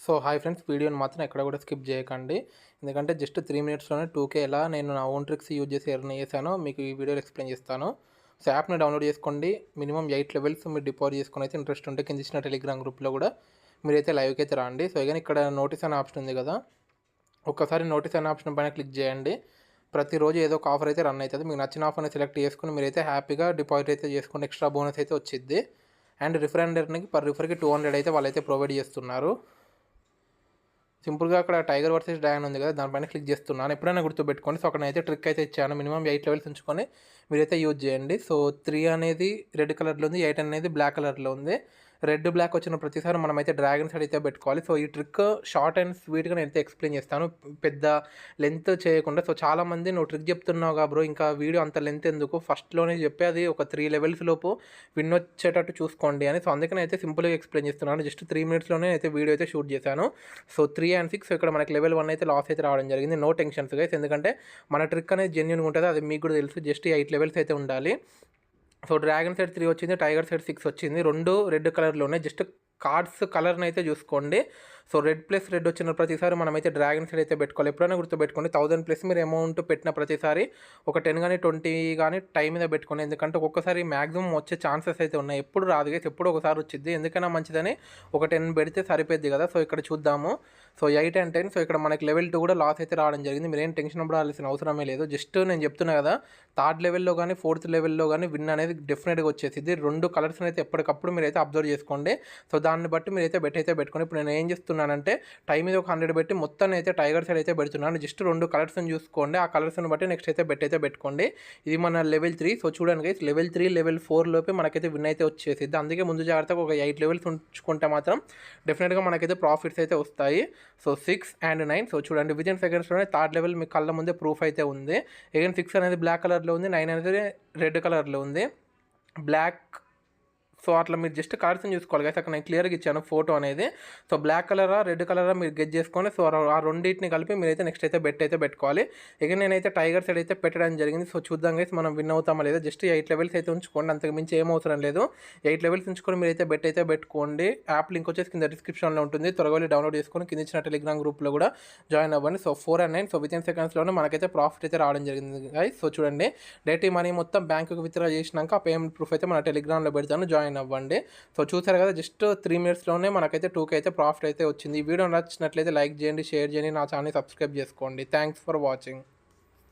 So hi friends, వీడియోని మాత్రం ఎక్కడ కూడా స్కిప్ చేయకండి. ఎందుకంటే జస్ట్ 3 మినిట్స్‌లోనే 2K ఎలా నేను నా ఓన్ ట్రిక్స్ యూజ్ చేసి ఎర్న్ చేశానో మీకు ఈ వీడియోలో ఎక్స్‌ప్లెయిన్ చేస్తాను. సో యాప్‌ని డౌన్లోడ్ చేసుకోండి. మినిమమ్ 8 లెవెల్స్ మీరు డిపాజిట్ చేసుకొని అయితే ఇంట్రెస్ట్ ఉంటే కింద ఇచ్చిన టెలిగ్రామ్ గ్రూప్‌లో కూడా మీరైతే లైవ్‌కి అయితే రండి. సో అగైన్ ఇక్కడ నోటీస్ అనే ఆప్షన్ ఉంది కదా, ఒక్కసారి నోటీస్ అనే ఆప్షన్ పైన క్లిక్ చేయండి. ప్రతిరోజు ఏదో ఒక ఆఫర్ అయితే రన్ అవుతుంది. మీకు నచ్చిన ఆఫర్ని సెలెక్ట్ చేసుకొని మీరైతే హ్యాపీగా డిపాజిట్ అయితే చేసుకొని ఎక్స్ట్రా బోనస్ అయితే వచ్చిద్ది. అండ్ రిఫర్ ఎర్నింగ్‌కి పర్ రిఫర్‌కి 200 అయితే వాళ్ళైతే ప్రొవైడ్ చేస్తున్నారు. సింపుల్‌గా అక్కడ టైగర్ వర్సెస్ డయాన్ ఉంది కదా, దానిపైన క్లిక్ చేస్తున్నాను. ఎప్పుడైనా గుర్తుపెట్టుకోండి. సో అక్కడనైతే ట్రిక్ అయితే ఇచ్చాను. మినిమమ్ 8 లెవెల్స్ ఉంచుకొని మీరైతే యూజ్ చేయండి. సో 3 అనేది రెడ్ కలర్‌లో ఉంది, 8 అనేది బ్లాక్ కలర్‌లో ఉంది. రెడ్, బ్లాక్ వచ్చిన ప్రతిసారి మనమైతే డ్రాగన్ సైడ్ అయితే పెట్టుకోవాలి. సో ఈ ట్రిక్ షార్ట్ అండ్ స్వీట్‌గా నేనైతే ఎక్స్‌ప్లెయిన్ చేస్తాను, పెద్ద లెంత్ చేయకుండా. సో చాలామంది నువ్వు ట్రిక్ చెప్తున్నావుగా బ్రో, ఇంకా వీడియో అంత లెంత్ ఎందుకు, ఫస్ట్‌లోనే చెప్పి అది ఒక 3 లెవెల్స్ లోపు విన్ వచ్చేటట్టు చూసుకోండి అని. సో అందుకని అయితే సింపుల్‌గా ఎక్స్‌ప్లెయిన్ చేస్తున్నాను. జస్ట్ 3 మినిట్స్‌లోనే అయితే వీడియో అయితే షూట్ చేశాను. సో 3 అండ్ 6 ఇక్కడ మనకి లెవెల్ 1 అయితే లాస్ అయితే రావడం జరిగింది. నో టెన్షన్స్ గైస్, ఎందుకంటే మన ట్రిక్ అనేది జెన్యూన్‌గా ఉంటుంది. అది మీకు కూడా తెలుసు. జస్ట్ 8 లెవెల్స్ అయితే ఉండాలి. సో డ్రాగన్ సైడ్ 3 వచ్చింది, టైగర్ సైడ్ 6 వచ్చింది. 2 రెడ్ కలర్‌లో ఉన్నాయి. జస్ట్ కార్డ్స్ కలర్‌ని అయితే చూసుకోండి. సో రెడ్ ప్లస్ రెడ్ వచ్చిన ప్రతిసారి మనమైతే డ్రాగన్ సైడ్ అయితే పెట్టుకోవాలి. ఎప్పుడైనా గుర్తుపెట్టుకోండి, 1000 ప్లస్ మీరు అమౌంట్ పెట్టిన ప్రతిసారి ఒక 10 కానీ 20 కానీ టైం మీద పెట్టుకోండి. ఎందుకంటే ఒక్కొక్కసారి మ్యాక్సిమం వచ్చే ఛాన్సెస్ అయితే ఉన్నాయి. ఎప్పుడు రాదు గైస్, ఎప్పుడు ఒకసారి వచ్చింది. ఎందుకైనా మంచిదని ఒక 10 పెడితే సరిపోద్ది కదా. సో ఇక్కడ చూద్దాము. So 8 and 10. సో ఇక్కడ మనకి లెవెల్ 2 కూడా లాస్ అయితే రావడం జరిగింది. మీరేం టెన్షన్ పడాల్సిన అవసరమే లేదు. జస్ట్ నేను చెప్తున్నా కదా, థర్డ్ లెవెల్లో కానీ 4th లెవెల్లో కానీ విన్ అనేది డెఫినెట్గా వచ్చేసింది. 2 కలర్స్ని అయితే ఎప్పటికప్పుడు మీరైతే అబ్జర్వ్ చేసుకోండి. సో దాన్ని బట్టి మీరైతే బెట్ అయితే పెట్టుకోండి. ఇప్పుడు నేను ఏం చేస్తున్నానంటే టైం మీద ఒక 100 పెట్టి మొత్తాన్ని అయితే టైగర్ సైడ్ అయితే పెడుతున్నాను. జస్ట్ 2 కలర్స్ని చూసుకోండి. ఆ కలర్స్ని బట్టి నెక్స్ట్ అయితే బెట్ అయితే పెట్టుకోండి. ఇది మన లెవెల్ 3. సో చూడండి గైస్, లెవెల్ 3 లెవెల్ 4 లోపే మనకైతే విన్ అయితే వచ్చేసిద్ది. అందుకే ముందు జాగ్రత్తగా ఒక 8 లెవెల్స్ ఉంచుకుంటే మాత్రం డెఫినెట్గా మనకైతే ప్రాఫిట్స్ అయితే వస్తాయి. So 6 and 9. సో చూడండి, వితిన్ సెకండ్స్లోనే థర్డ్ లెవెల్ మీ కళ్ళ ముందే ప్రూఫ్ అయితే ఉంది. అగైన్ 6 అనేది బ్లాక్ కలర్లో ఉంది, 9 అనేది రెడ్ కలర్లో ఉంది. బ్లాక్, సో అట్లా మీరు జస్ట్ కలర్స్ని చూసుకోవాలి గైస్. అక్కడ నేను క్లియర్గా ఇచ్చాను ఫోటో అనేది. సో బ్లాక్ కలరా రెడ్ కలరా మీరు గెట్ చేసుకొని, సో ఆ రెండింటిని కలిపి మీరైతే నెక్స్ట్ అయితే బెట్ అయితే పెట్టుకోవాలి. ఇక నేనైతే టైగర్ సైడ్ అయితే పెట్టడం జరిగింది. సో చూద్దాం గైస్ మనం విన్ అవుతామా లేదా. జస్ట్ 8 లెవెల్స్ అయితే ఉంచుకోండి, అంతకు మించి ఏం అవసరం లేదు. 8 లెవెల్స్ ఉంచుకొని మీరైతే బెట్ అయితే పెట్టుకోండి. యాప్ లింక్ వచ్చేసి కింద డిస్క్రిప్షన్లో ఉంటుంది. త్వరగా వెళ్ళి డౌన్లోడ్ చేసుకొని కింద ఇచ్చిన టెలిగ్రామ్ గ్రూప్లో కూడా జాయిన్ అవ్వండి. So 4 and 9. సో వితిన్ సెకండ్స్లోనే మనకైతే ప్రాఫిట్ అయితే రావడం జరిగింది గైస్. సో చూడండి, డైరెక్ట్ మనీ మొత్తం బ్యాంకుకి విత్డ్రా చేసినాక ఆ పేమెంట్ ప్రూఫ్ అయితే మన టెలిగ్రామ్లో పెడతాను, జాయిన్ అవ్వండి. సో చూసారు కదా, జస్ట్ 3 మినిట్స్లోనే మనకైతే 2K అయితే ప్రాఫిట్ అయితే వచ్చింది. ఈ వీడియో నచ్చినట్లయితే లైక్ చేయండి, షేర్ చేయండి, నా ఛానల్ని సబ్స్క్రైబ్ చేసుకోండి. Thanks for watching.